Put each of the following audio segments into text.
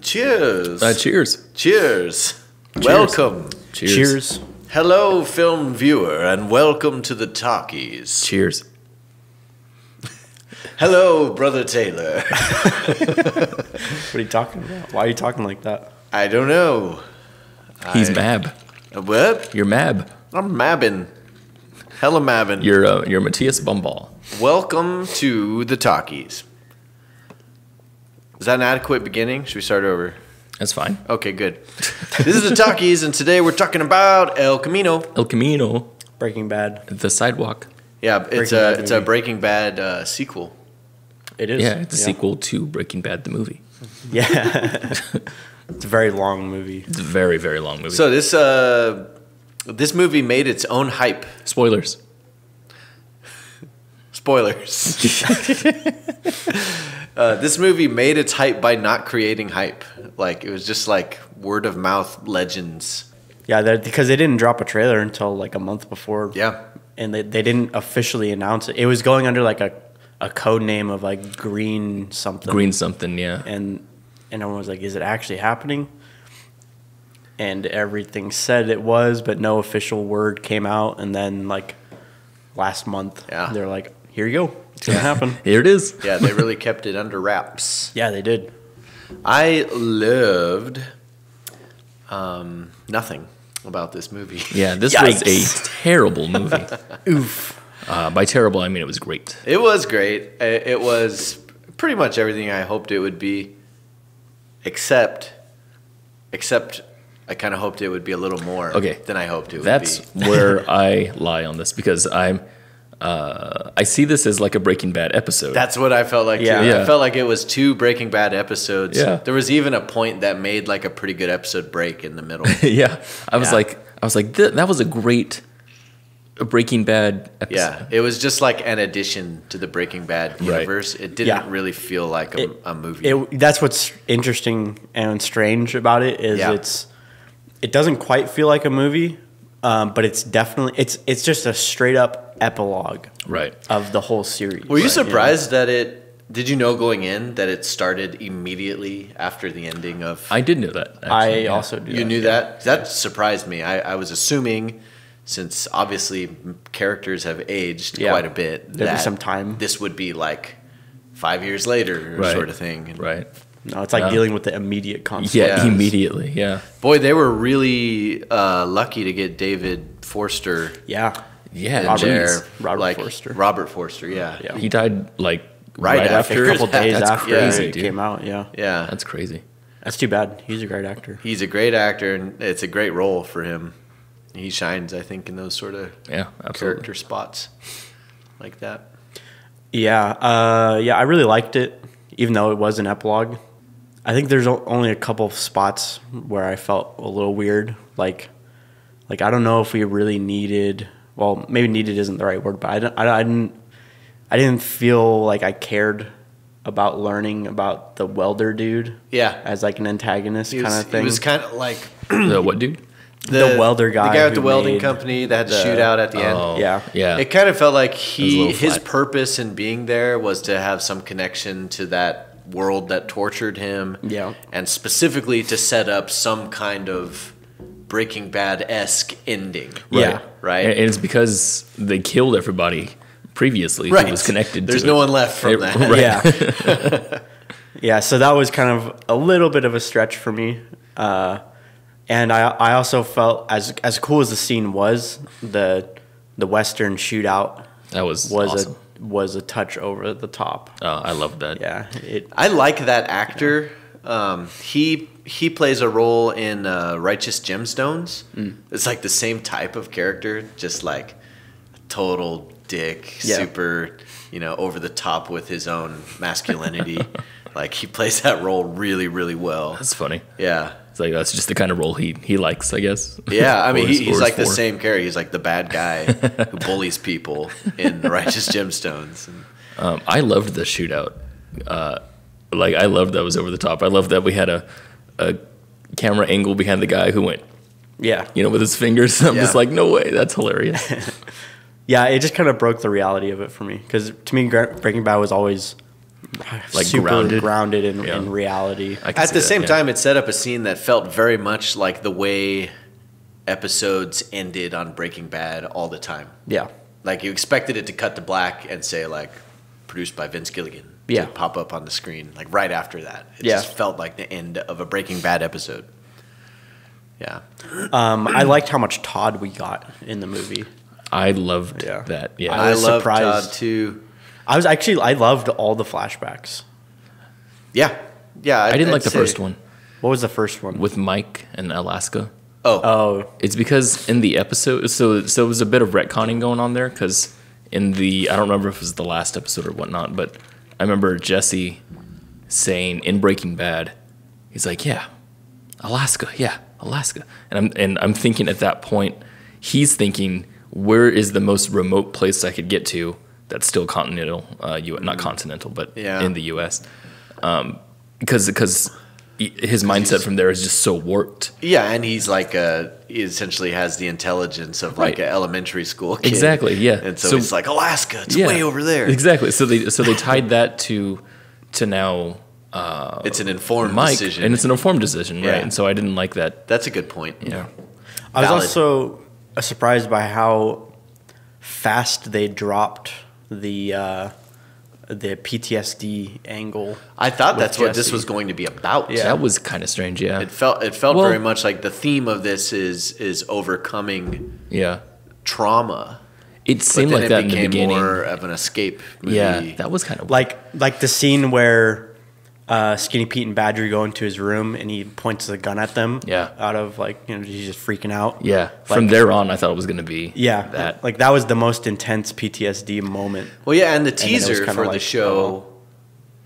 Cheers. Cheers. Cheers. Welcome. Cheers. Hello, film viewer, and welcome to the Talkies. Cheers. Hello, Brother Taylor. What are you talking about? Why are you talking like that? I don't know. He's Mab. What? You're Mab. I'm mabbing. Hella mabbing. You're Matthias Bumball. Welcome to the Talkies. Is that an adequate beginning? Should we start over? That's fine. Okay, good. This is the Talkies, and today we're talking about El Camino. El Camino. Breaking Bad. The sidewalk. Yeah, it's a Breaking Bad sequel. It is. Yeah, it's a sequel to Breaking Bad, the movie. Yeah. It's a very long movie. It's a very, very long movie. So this movie made its own hype. Spoilers. Spoilers. This movie made its hype by not creating hype. Like, it was just like word of mouth legends. Yeah, because they didn't drop a trailer until like a month before. Yeah. And they didn't officially announce it. It was going under like a code name of like Green something. Green something, yeah. And everyone was like, is it actually happening? And everything said it was, but no official word came out. And then like last month, they're like, here you go. It's going to happen. Here it is. Yeah, they really kept it under wraps. Yeah, they did. I loved nothing about this movie. Yeah, this Yikes. was a terrible movie. Oof. By terrible, I mean it was great. It was great. It was pretty much everything I hoped it would be, except I kind of hoped it would be a little more than I hoped it would be. That's where I lie on this, because I see this as like a Breaking Bad episode. That's what I felt like, too. Yeah. I felt like it was two Breaking Bad episodes. Yeah. There was even a point that made like a pretty good episode break in the middle. Yeah. I was like, that was a great Breaking Bad episode. Yeah. It was just like an addition to the Breaking Bad universe. It didn't really feel like a movie. That's what's interesting and strange about it is it doesn't quite feel like a movie, but it's definitely it's just a straight up epilogue of the whole series. Were you surprised that did you know going in that it started immediately after the ending of... I did know that, actually. I also knew that. You knew that? That surprised me. I was assuming, since obviously characters have aged quite a bit, there'd be that some time. This would be like 5 years later sort of thing. Right. No, it's like dealing with the immediate consequences. Yeah, immediately, yeah. Boy, they were really lucky to get David Forster. Yeah, Robert Forster. Robert Forster, yeah. He died like right after. A couple days after crazy, it came out, yeah. That's crazy. That's too bad. He's a great actor. He's a great actor, and it's a great role for him. He shines, I think, in those sort of character spots like that. Yeah, I really liked it, even though it was an epilogue. I think there's only a couple of spots where I felt a little weird. Like I don't know if we really needed. Well, maybe needed isn't the right word, but I didn't feel like I cared about learning about the welder dude. Yeah, as like an antagonist kind of thing. He was kind of like the what dude? The welder guy. The guy with the welding company that had the shootout at the end. Yeah. It kind of felt like his purpose in being there was to have some connection to that world that tortured him. Yeah. And specifically to set up some kind of Breaking Bad-esque ending. Yeah. Right? And it's because they killed everybody previously who was connected There's to no it. one left from that. Right. Yeah. Yeah, so that was kind of a little bit of a stretch for me. And I also felt, as cool as the scene was, the Western shootout was awesome. was a touch over the top. I love that. Yeah. I like that actor. He plays a role in Righteous Gemstones. It's like the same type of character, just like a total dick, super, over the top with his own masculinity. Like, he plays that role really, really well. That's funny. Yeah. It's like that's just the kind of role he likes, I guess. Yeah, I mean, he's like the same character. He's like the bad guy who bullies people in Righteous Gemstones. I loved the shootout. I loved that it was over the top. I loved that we had a camera angle behind the guy who went, with his fingers. I'm just like, no way, that's hilarious. Yeah, it just kind of broke the reality of it for me. Because to me, Breaking Bad was always like super grounded in reality. At the same time, it set up a scene that felt very much like the way episodes ended on Breaking Bad all the time. Yeah. Like you expected it to cut to black and say like produced by Vince Gilligan. Yeah. To pop up on the screen like right after that. It Yeah. just felt like the end of a Breaking Bad episode. Yeah. I liked how much Todd we got in the movie. I loved that. Yeah. I was loved surprised. Todd too. I loved all the flashbacks. Yeah. Yeah. I didn't like the first one What was the first one? with Mike and Alaska. Oh, It's because in the episode, so it was a bit of retconning going on there because in the, I don't remember if it was the last episode or whatnot, but I remember Jesse saying in Breaking Bad, he's like, yeah, Alaska, and I'm thinking at that point, he's thinking, where is the most remote place I could get to that's still continental, not continental, but in the U.S. Because his mindset from there is just so warped. Yeah, and he's like he essentially has the intelligence of like an elementary school kid. Exactly, yeah. And so it's like Alaska, it's way over there. Exactly. So they tied that to now it's an informed Mike, decision. and it's an informed decision, Yeah. right? And so I didn't like that. That's a good point. Yeah. I was Valid. also surprised by how fast they dropped the PTSD angle. I thought that's what this Jesse. was going to be about. Yeah. That was kind of strange, yeah. It felt Well- very much like the theme of this is overcoming Yeah. trauma. It seemed But like then that it in the became beginning. more of an escape movie. Yeah, that was kind of Like the scene where Skinny Pete and Badger go into his room and he points the gun at them. Yeah. Out of he's just freaking out. Yeah. From Like- there on, I thought it was going to be Yeah. that. Like that was the most intense PTSD moment. Well, yeah, and the then it was teaser kinda for the like, show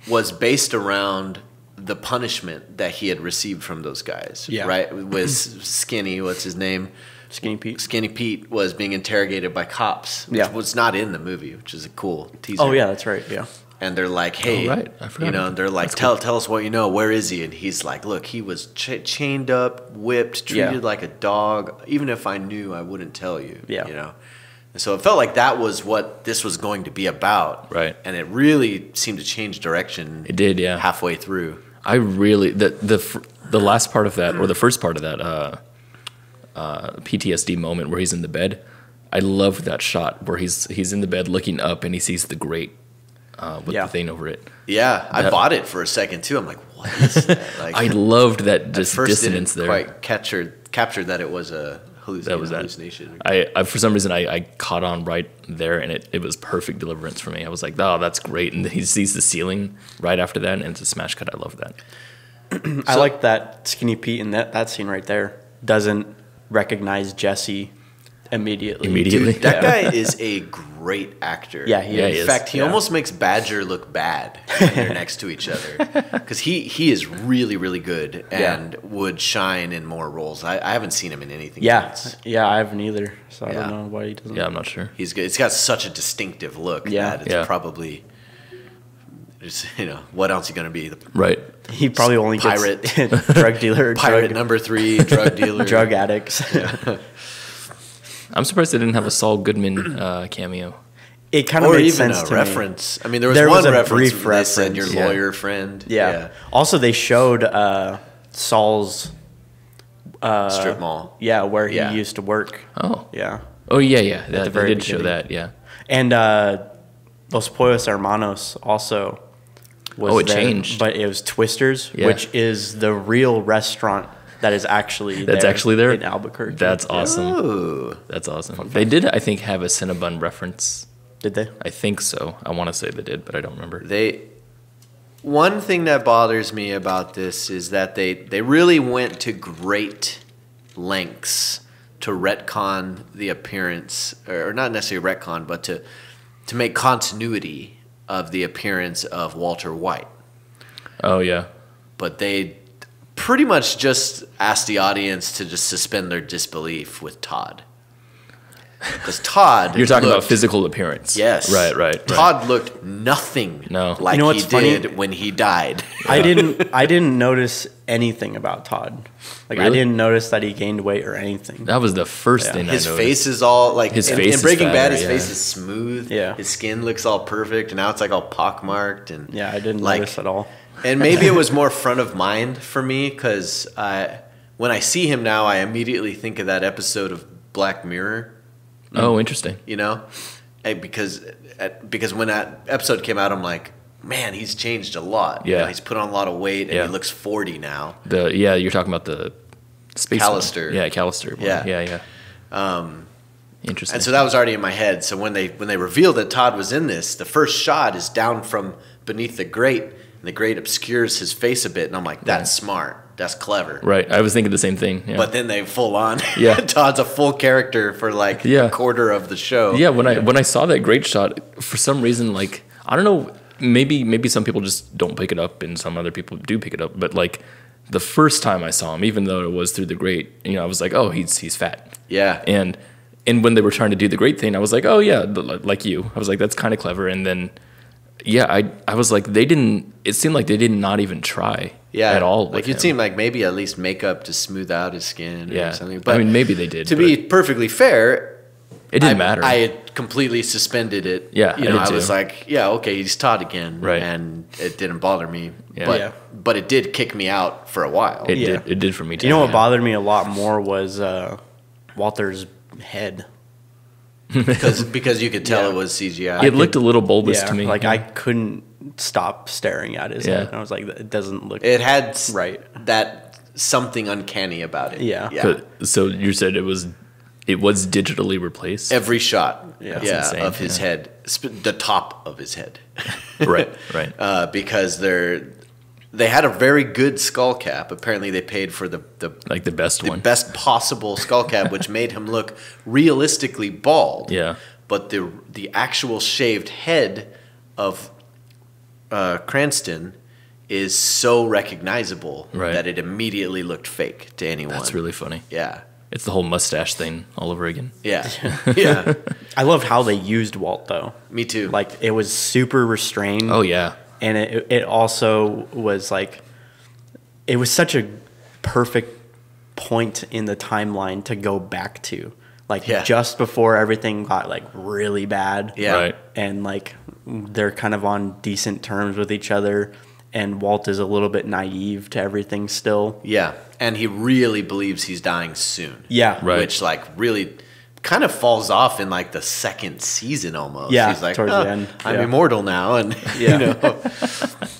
was based around the punishment that he had received from those guys. Yeah. Right? Was Skinny, what's his name? Skinny Pete. Skinny Pete was being interrogated by cops, which Yeah. was not in the movie, which is a cool teaser. Oh yeah, that's right. Yeah. And they're like, "Hey, Oh, right. I forgot you know," about and they're like, "Tell us what you know. Where is he?" And he's like, "Look, he was chained up, whipped, treated Yeah. like a dog. Even if I knew, I wouldn't tell you." Yeah. You know. And so it felt like that was what this was going to be about. Right. And it really seemed to change direction. It did, yeah. Halfway through. I really the last part of that, or the first part of that PTSD moment where he's in the bed. I loved that shot where he's in the bed looking up and he sees the grate with Yeah. the thing over it. Yeah, I That- bought it for a second too. I'm like, "What is that?" Like, I loved that at just first dissonance didn't there. quite captured that it was a hallucination. I for some reason I caught on right there, and it was perfect deliverance for me. I was like, oh, that's great. And then he sees the ceiling right after that, and it's a smash cut. I love that. I like that Skinny Pete in that scene right there doesn't recognize Jesse immediately. Dude, that Yeah. guy is a great actor. Yeah, he is. In fact, he Yeah. almost makes Badger look bad when they're next to each other because he is really, really good and would shine in more roles. I haven't seen him in anything else. Yeah, I haven't either. So I Yeah. don't know why he doesn't. Yeah, I'm not sure. He's good. It's got such a distinctive look Yeah. that it's Yeah. probably just, what else are you going to be? The Right. He probably only Pirate. gets drug dealer, pirate drug, number 3, drug dealer. drug addicts. I'm surprised they didn't have a Saul Goodman cameo. It kind of Or made even sense a to reference. me. I mean, there was There one was a reference. brief They said your reference, yeah. lawyer friend. Yeah. Also, they showed Saul's Strip mall. yeah, where he Yeah. used to work. Oh. Yeah. Oh yeah. the They very did show beginning. that. Yeah. And Los Pollos Hermanos also was Oh, it there, changed. but it was Twisters, Yeah. which is the real restaurant that is actually Actually there in Albuquerque. That's awesome. Ooh. That's awesome. They did, I think, have a Cinnabon reference. Did they? I think so. I want to say they did, but I don't remember. One thing that bothers me about this is that they really went to great lengths to retcon the appearance, or not necessarily retcon, but to make continuity of the appearance of Walter White. Oh yeah. But they pretty much just asked the audience to just suspend their disbelief with Todd. Because Todd, You're talking about physical appearance. Yes, Right. Todd looked nothing like he did when he died. I didn't notice anything about Todd. Like Really? I didn't notice that he gained weight or anything. That was the first thing I His noticed. face is all like His in face is Breaking Bad. fatter, His yeah. face is smooth. Yeah. His skin looks all perfect, and now it's like all pockmarked and Yeah, I didn't like, notice at all. And maybe it was more front of mind for me because when I see him now, I immediately think of that episode of Black Mirror. Oh, interesting. You know, because when that episode came out, I'm like, man, he's changed a lot. Yeah. You know, he's put on a lot of weight, and Yeah. he looks 40 now. You're talking about the space Callister. one. Yeah, Callister. One. Yeah. Interesting. And so that was already in my head. So when they revealed that Todd was in this, the first shot is down from beneath the grate, and the grate obscures his face a bit, and I'm like, that's smart. That's clever. Right. I was thinking the same thing. Yeah. But then they full on. Yeah. Todd's a full character for like a quarter of the show. Yeah, when I saw that great shot, for some reason, like, I don't know, maybe some people just don't pick it up and some other people do pick it up, but like the first time I saw him, even though it was through the grate, I was like, oh, he's fat. Yeah. And when they were trying to do the great thing, I was like, oh yeah, like you. I was like, that's kind of clever. And then I was like, it seemed like they did not even try at all. Like it seemed like maybe at least makeup to smooth out his skin or something. But I mean, maybe they did. To be perfectly fair, it didn't matter. I had completely suspended it. Yeah, I was like, okay, he's Todd again. Right. And it didn't bother me. Yeah. But it did kick me out for a while. It did for me too. You know what bothered me a lot more was Walter's head. because you could tell it was CGI. It looked a little bulbous to me. Like I couldn't stop staring at his head. And I was like, it doesn't look. It had right. that something uncanny about it. Yeah. So you said it was digitally replaced? Every shot. Insane. Of his head, the top of his head. Right. Because they had a very good skull cap. Apparently, they paid for the best one, best possible skull cap, which made him look realistically bald. Yeah. But the actual shaved head of Cranston is so recognizable that it immediately looked fake to anyone. That's really funny. Yeah. It's the whole mustache thing all over again. Yeah. Yeah. I love how they used Walt though. Me too. Like it was super restrained. Oh yeah. And it also was like, it was such a perfect point in the timeline to go back to. Like just before everything got like really bad. Yeah. Right. And like they're kind of on decent terms with each other. And Walt is a little bit naive to everything still. Yeah. And he really believes he's dying soon. Yeah. Right. Which like really kind of falls off in like the second season almost. Yeah, He's like, towards the end. I'm immortal now. And,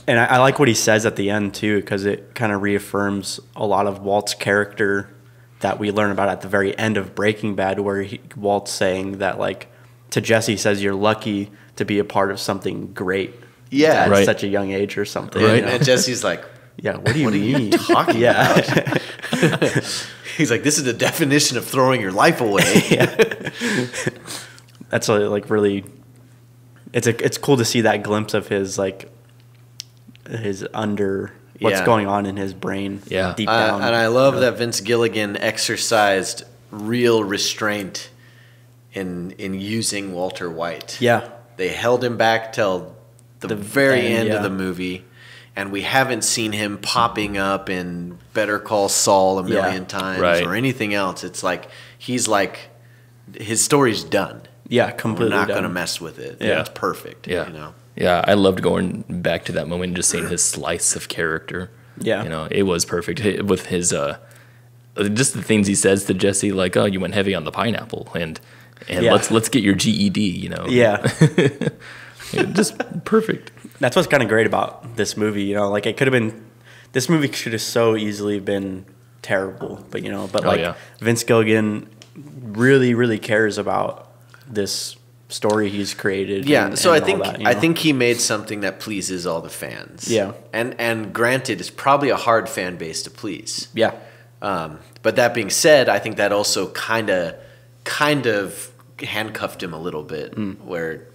And I like what he says at the end too, because it kind of reaffirms a lot of Walt's character that we learn about at the very end of Breaking Bad, where Walt's saying that like to Jesse, says you're lucky to be a part of something great. Yeah. At Right. such a young age or something. Right. You know? And Jesse's like, Yeah, what do you mean? What are you talking about? He's like, this is the definition of throwing your life away. That's like really. It's cool to see that glimpse of his like his what's going on in his brain. Yeah. deep down. And I love that Vince Gilligan exercised real restraint in using Walter White. Yeah. They held him back till the very end, end of the movie. And we haven't seen him popping up in Better Call Saul a million times or anything else. It's like he's like his story's done. Yeah, completely. We're not done. going to mess with it. Yeah. It's perfect. Yeah. You know? Yeah, I loved going back to that moment and just seeing his slice of character. Yeah. It was perfect with his just the things he says to Jesse, like, "Oh, you went heavy on the pineapple," and let's get your GED. Yeah. Just perfect. That's what's kind of great about this movie. Like it could have been, this movie could have so easily been terrible, but Vince Gilligan really, really cares about this story he's created. Yeah, so and I think all that, I think he made something that pleases all the fans. Yeah. And granted, it's probably a hard fan base to please. Yeah. But that being said, I think that also kind of handcuffed him a little bit, where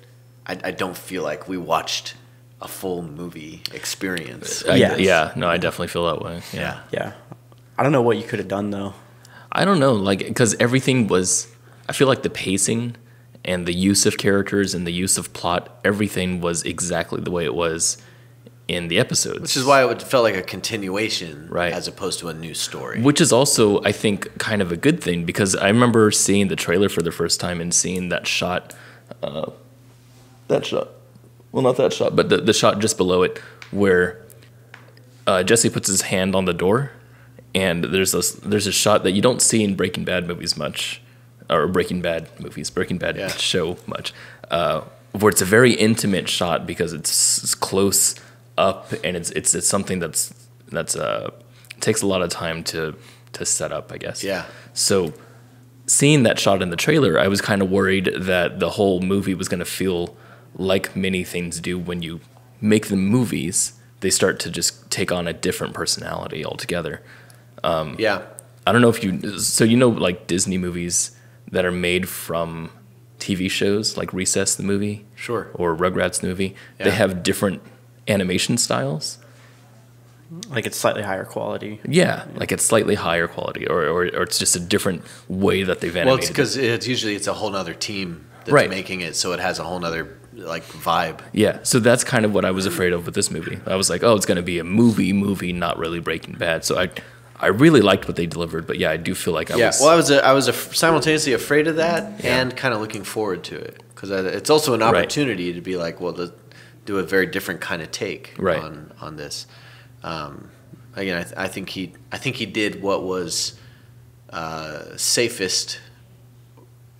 I don't feel like we watched a full movie experience. No, I definitely feel that way. Yeah. Yeah. I don't know what you could have done though. I don't know, like, because everything was I feel like the pacing and the use of characters and the use of plot, everything was exactly the way it was in the episodes. Which is why it felt like a continuation, right, as opposed to a new story. Which is also, I think, kind of a good thing, because I remember seeing the trailer for the first time and seeing that shot, well, not that shot, but the shot just below it, where Jesse puts his hand on the door, and there's a shot that you don't see in Breaking Bad movies much, or Breaking Bad show much, where it's a very intimate shot because it's close up, and it's something that's takes a lot of time to set up, I guess. Yeah. So seeing that shot in the trailer, I was kind of worried that the whole movie was going to feel like many things do when you make the movies. They start to just take on a different personality altogether. Yeah. I don't know if like Disney movies that are made from TV shows, like Recess the movie, Sure, or Rugrats the movie. Yeah. They have different animation styles. Like it's slightly higher quality. Yeah, like it's slightly higher quality, or it's just a different way that they've animated. well, it's because it's a whole nother team that's Right. making it, so it has a whole nother like vibe. Yeah, so that's kind of what I was afraid of with this movie. I was like, oh, it's going to be a movie, not really Breaking Bad. So I really liked what they delivered, but yeah, I do feel like I was. Well, I was simultaneously afraid of that and kind of looking forward to it, because it's also an opportunity to be like, well, to do a very different kind of take on this. Again, I think he did what was safest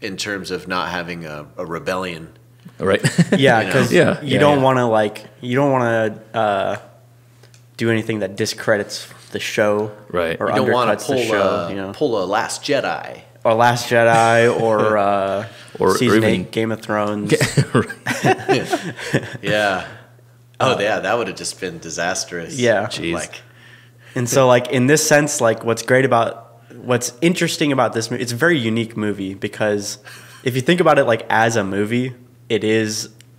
in terms of not having a rebellion. Right. Yeah, because you don't want to do anything that discredits the show, right? Or you don't want undercuts to the show. Pull a Last Jedi, or Last Jedi, or season even 8 Game of Thrones. Yeah. Oh, yeah, that would have just been disastrous. Yeah. Jeez. And so, like, in this sense, like, what's interesting about this movie, it's a very unique movie, because if you think about it, like, as a movie, it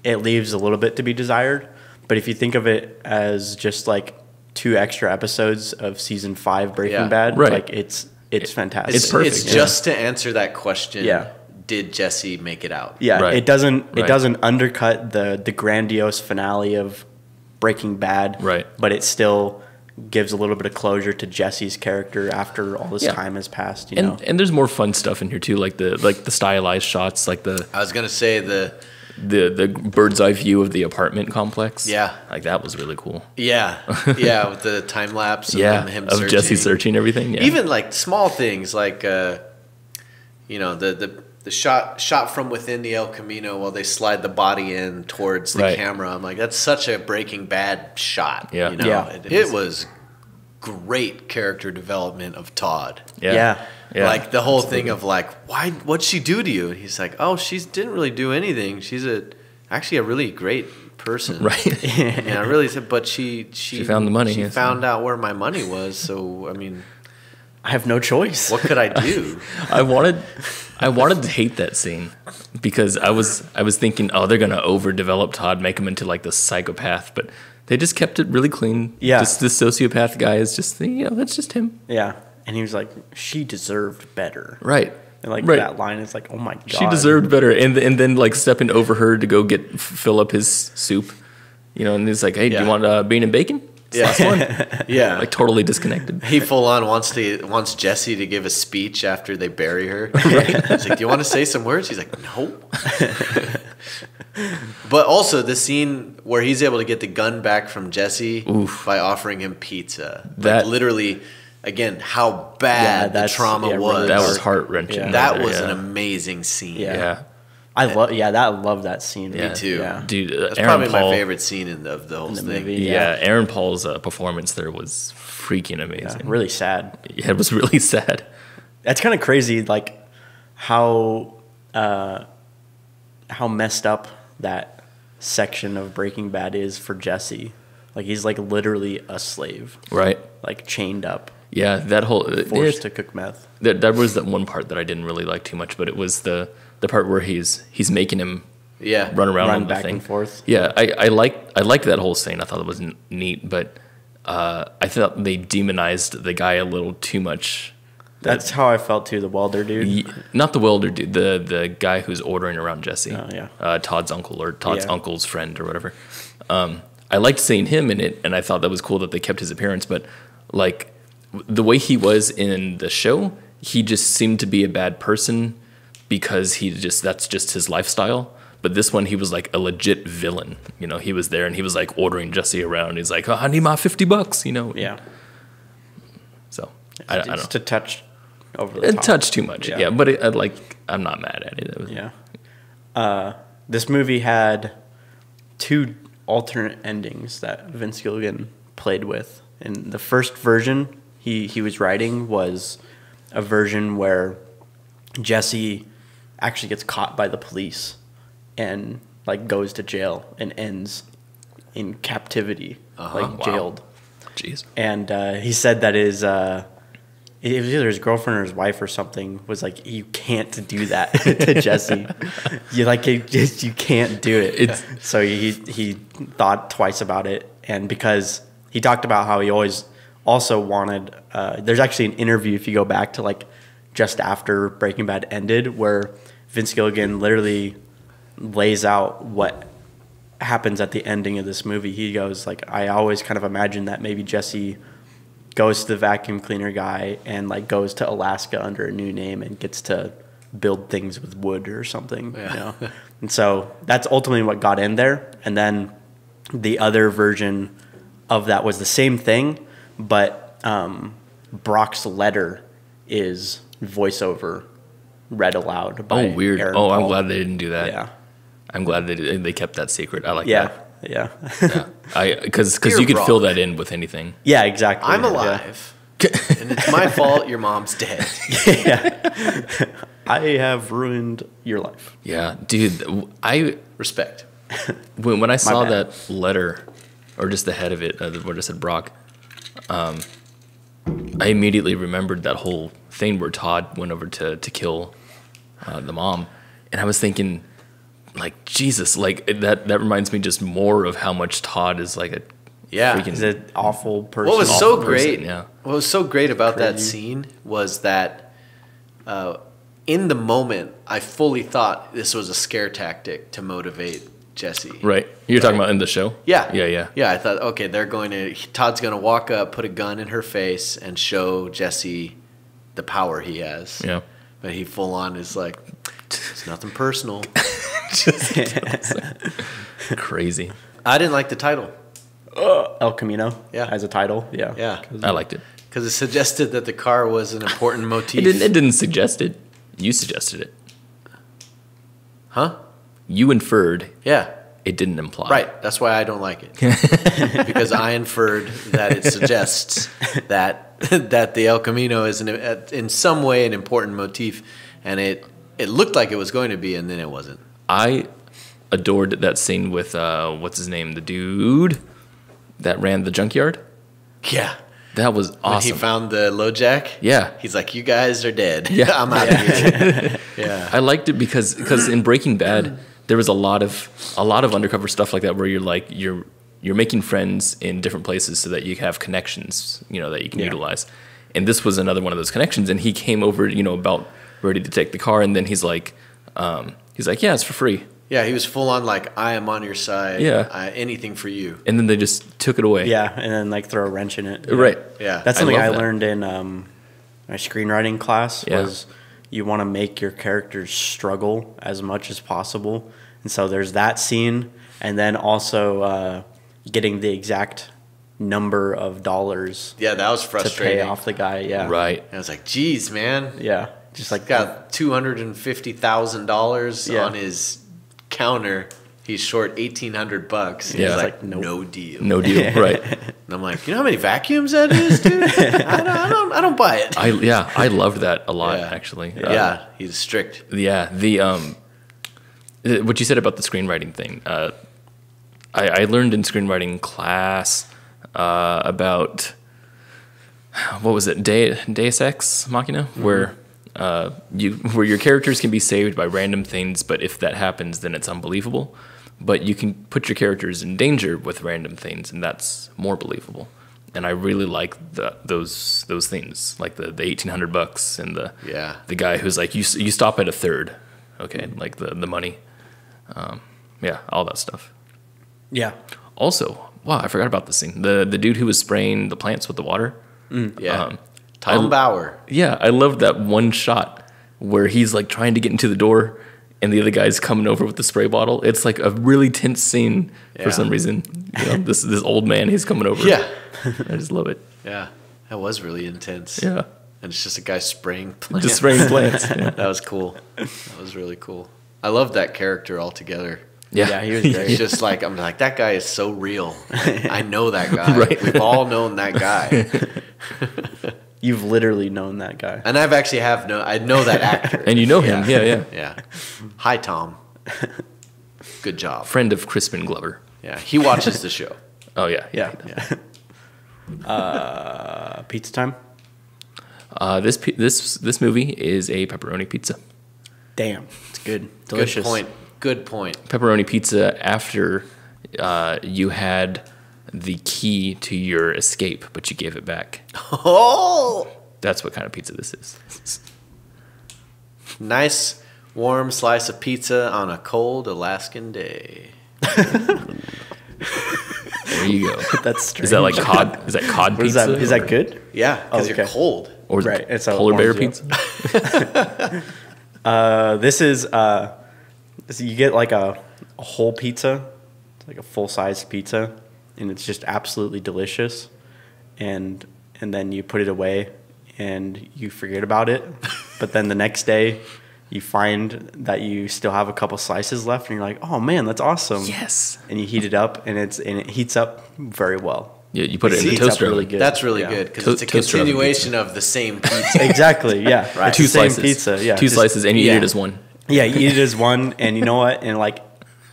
leaves a little bit to be desired. But if you think of it as just, like, 2 extra episodes of season 5 Breaking Bad, like, it's fantastic. It's perfect. It's just to answer that question. Yeah. Did Jesse make it out? Yeah, Right. it doesn't undercut the grandiose finale of Breaking Bad, right? But it still gives a little bit of closure to Jesse's character after all this time has passed. You know, and there's more fun stuff in here too, like the stylized shots, like I was gonna say the bird's eye view of the apartment complex. Yeah, like that was really cool. Yeah, yeah, with the time lapse. Of him of searching. Jesse searching everything. Yeah. Even like small things, like the shot from within the El Camino while they slide the body in towards the camera. I'm like, that's such a Breaking Bad shot. Yeah. You know? It was great character development of Todd. Yeah. Like the whole thing of like, what'd she do to you? And he's like, oh, she didn't really do anything. She's actually a really great person. Right. Yeah, I really said, but she found the money. She found out where my money was. So, I mean, I have no choice. what could I do? I wanted to hate that scene, because I was thinking, oh, they're gonna overdevelop Todd, make him into like the psychopath, but they just kept it really clean. Yeah, just this sociopath guy is just, that's just him. Yeah, and he was like, she deserved better. Right. And like that line is like, oh my god, she deserved better. And then like stepping over her to go fill up his soup, and he's like, hey, do you want bean and bacon? Last one. Yeah, like totally disconnected. He full on wants Jesse to give a speech after they bury her. Right? He's like, "Do you want to say some words?" He's like, "No." But also the scene where he's able to get the gun back from Jesse by offering him pizza. That literally, again, how bad the trauma was. That was heart wrenching. Yeah. That was an amazing scene. Yeah. I love that scene. Me too. Yeah. Dude, that's Aaron probably Paul, my favorite scene of the whole thing. Movie, yeah, Aaron Paul's performance there was freaking amazing. Yeah, really sad. Yeah, it was really sad. That's kind of crazy, like how messed up that section of Breaking Bad is for Jesse. Like he's like literally a slave, right? Like chained up. Yeah, that whole forced to cook meth. That was that one part that I didn't really like too much, but it was the part where he's making him run around on the back thing. And forth. Yeah, I liked that whole scene. I thought it was neat, but I thought they demonized the guy a little too much That's how I felt too. The welder dude, not the welder dude, the guy who's ordering around Jesse. Oh yeah, Todd's uncle or Todd's uncle's friend or whatever. I liked seeing him in it, and I thought that was cool that they kept his appearance. But like the way he was in the show, he just seemed to be a bad person because that's just his lifestyle. But this one, he was like a legit villain. You know, he was there and he was like ordering Jesse around. He's like, "Oh, I need my $50." You know. Yeah. So I don't know. Just a touch over the top. A touch too much. Yeah, but I'm not mad at it. Yeah. This movie had 2 alternate endings that Vince Gilligan played with. And the first version he was writing was a version where Jesse actually gets caught by the police and like goes to jail and ends in captivity, jailed. Jeez. And he said that it was either his girlfriend or his wife or something was like, you can't do that to Jesse. You can't do it. So he thought twice about it, and because he talked about how he always also wanted. There's actually an interview if you go back to like just after Breaking Bad ended, where Vince Gilligan literally lays out what happens at the ending of this movie. He goes like, I always kind of imagined that maybe Jesse goes to the vacuum cleaner guy and like goes to Alaska under a new name and gets to build things with wood or something. Yeah. You know? And so that's ultimately what got in there. And then the other version of that was the same thing, but Brock's letter is voiceover read aloud by weird. Aaron I'm Paul. glad they didn't do that. Yeah. I'm glad they kept that secret. I like that. Yeah. Because you could fill that in with anything. Yeah, exactly. I'm alive. And it's my fault your mom's dead. Yeah. I have ruined your life. Yeah, dude. I respect. When I saw that letter, or just the head of it, where it said Brock, I immediately remembered that whole thing where Todd went over to kill the mom. And I was thinking, like, Jesus, like that reminds me just more of how much Todd is like a he's an awful person. What was so great? Yeah. What was so great about that scene was that in the moment, I fully thought this was a scare tactic to motivate Jesse. Right. You're talking about in the show? Yeah. Yeah. Yeah, I thought, okay, Todd's going to walk up, put a gun in her face, and show Jesse the power he has. Yeah. But he full on is like, it's nothing personal. Crazy. I didn't like the title. El Camino. Yeah. As a title. Yeah. Yeah. I liked it. Because it suggested that the car was an important motif. It didn't suggest it. You suggested it. Huh? You inferred. Yeah. It didn't imply. Right. That's why I don't like it. Because I inferred that it suggests that the El Camino is in some way an important motif, and it looked like it was going to be, and then it wasn't. I adored that scene with what's his name, the dude that ran the junkyard. Yeah. That was awesome. When he found the LoJack. Yeah. He's like, you guys are dead. Yeah. I'm out of here. Yeah. I liked it because in Breaking Bad there was a lot of undercover stuff like that where you're like you're making friends in different places so that you have connections, you know, that you can utilize. And this was another one of those connections, and he came over, you know, about ready to take the car, and then he's like, yeah, it's for free. Yeah, he was full on like, I am on your side. Yeah. Anything for you. And then they just took it away. Yeah, and then like throw a wrench in it. Right. Yeah. That's something I learned in my screenwriting class was you want to make your characters struggle as much as possible. And so there's that scene, and then also getting the exact number of dollars. Yeah, that was frustrating. To pay off the guy, yeah. Right. I was like, geez, man. Yeah. Just like got $250,000 on his counter. He's short $1,800. Yeah. He's like, nope. no deal. No deal. Right. And I'm like, you know how many vacuums that is, dude? I don't buy it. I loved that a lot, actually. Yeah, he's strict. Yeah. What you said about the screenwriting thing. I learned in screenwriting class about what was it, Deus Ex Machina, where your characters can be saved by random things, but if that happens, then it's unbelievable. But you can put your characters in danger with random things, and that's more believable. and I really like those themes, like the $1,800 and the guy who's like you stop at a third, okay, like the money, all that stuff. Yeah. Also, wow, I forgot about this thing. The dude who was spraying the plants with the water. Tom Bauer. Yeah, I loved that one shot where he's like trying to get into the door and the other guy's coming over with the spray bottle. It's like a really tense scene for some reason. You know, this old man, he's coming over. Yeah. I just love it. Yeah. That was really intense. Yeah. And it's just a guy spraying plants. Just spraying plants. Yeah. That was cool. That was really cool. I loved that character altogether. Yeah, he was great. He's just like, I'm like, that guy is so real. I know that guy. Right. We've all known that guy. You've literally known that guy. And I've actually I know that actor. And you know him. Yeah. Yeah. Hi, Tom. Good job. Friend of Crispin Glover. Yeah. He watches the show. Oh, yeah. Yeah. Pizza time? This movie is a pepperoni pizza. Damn. It's good. Delicious. Good point. Pepperoni pizza after you had the key to your escape, but you gave it back. Oh! That's what kind of pizza this is. Nice, warm slice of pizza on a cold Alaskan day. There you go. That's strange. Is that like cod? Is that cod pizza? Is that good? Yeah, because you're cold. Or is Right, it it's a polar bear warms you pizza? This is so you get like a whole pizza. It's like a full-size pizza, and it's just absolutely delicious. And then you put it away and you forget about it. But then the next day you find that you still have a couple slices left, and you're like, "Oh man, that's awesome!" Yes. And you heat it up, and it heats up very well. Yeah, you put it in the Heats up toaster. really good. That's really Yeah. good because it's a Toaster oven continuation of the same pizza. Exactly. Yeah. Right. It's Two the same slices. pizza. Yeah. Two Just- slices, and you eat yeah. it as one. Yeah, you eat it as one, and you know what? And like,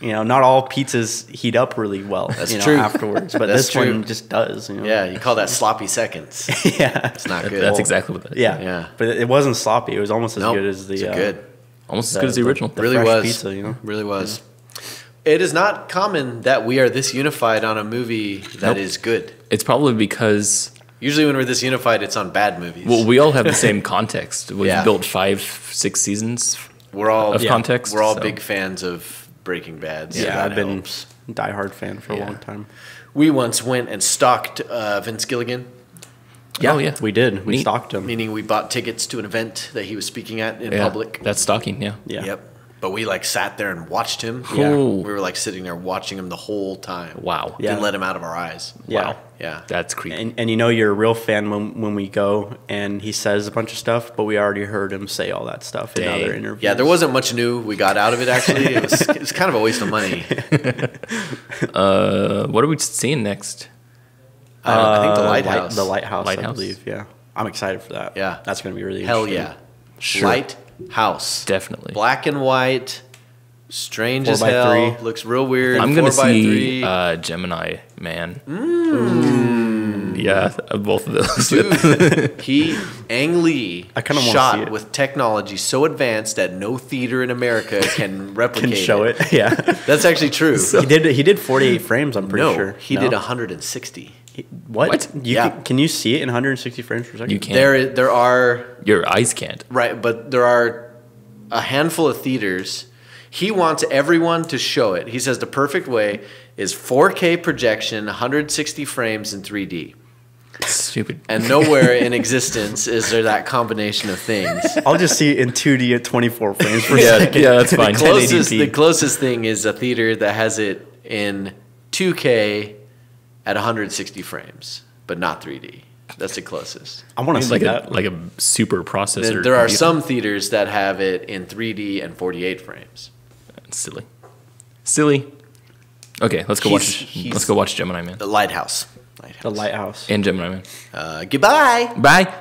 not all pizzas heat up really well. That's true. true. Afterwards, but That's this true. one just does. Yeah, you call that sloppy seconds. Yeah. It's not good. That's exactly what that is. Yeah. Yeah. But it wasn't sloppy. It was almost as Nope, good as the. it's good. Almost as good as the original. the Really fresh was. pizza, you know? Really was. It is not common that we are this unified on a movie that Nope. is good. It's probably because, Usually when we're this unified, it's on bad movies. well, we all have the same context. We've Yeah. built 5-6 seasons we're all of context. We're all so- big fans of Breaking Bad. So Yeah, that I've been helps. a diehard fan for a Yeah. long time. We once went and stalked Vince Gilligan, Oh, yeah. We did. We Neat. stalked him. meaning we bought tickets to an event that he was speaking at in Yeah, public. That's stalking, yeah. Yeah. Yep. But we like sat there and watched him. Yeah. Ooh. We were like sitting there watching him the whole time. Wow. Yeah. Didn't let him out of our eyes. Yeah. Wow. Yeah. That's creepy. And you're a real fan when we go and he says a bunch of stuff, but we already heard him say all that stuff in Dang. other interviews. Yeah, there wasn't much new we got out of it actually. It was kind of a waste of money. What are we seeing next? I think the Lighthouse. The Lighthouse, I Lighthouse? believe. Yeah. I'm excited for that. Yeah. That's going to be really Hell interesting. yeah. Sure. Lighthouse. Definitely. Black and white. Strange 4 as by hell. 3. Looks real weird. I'm going to 4 by see 3. Gemini Man. Yeah, both of those. Dude, Ang Lee I kinda wanna see shot it. with technology so advanced that no theater in America can replicate Can show it. Yeah. That's actually true. He did 48 frames, I'm pretty no, sure. he did 160. What? What? You can you see it in 160 frames per second? You can't. There are Your eyes can't. right, but there are a handful of theaters. He wants everyone to show it. He says the perfect way is 4K projection, 160 frames in 3D. Stupid. And nowhere in existence is there that combination of things. I'll just see it in 2D at 24 frames per Yeah, second. yeah, that's fine. The 1080p. closest thing is a theater that has it in 2K at 160 frames, but not 3D. That's the closest. I want to see like that. a super processor. Then there are computer. some theaters that have it in 3D and 48 frames. Silly. Okay, let's go He's- watch Gemini Man The Lighthouse. The Lighthouse. and Gemini Man. Goodbye. Bye.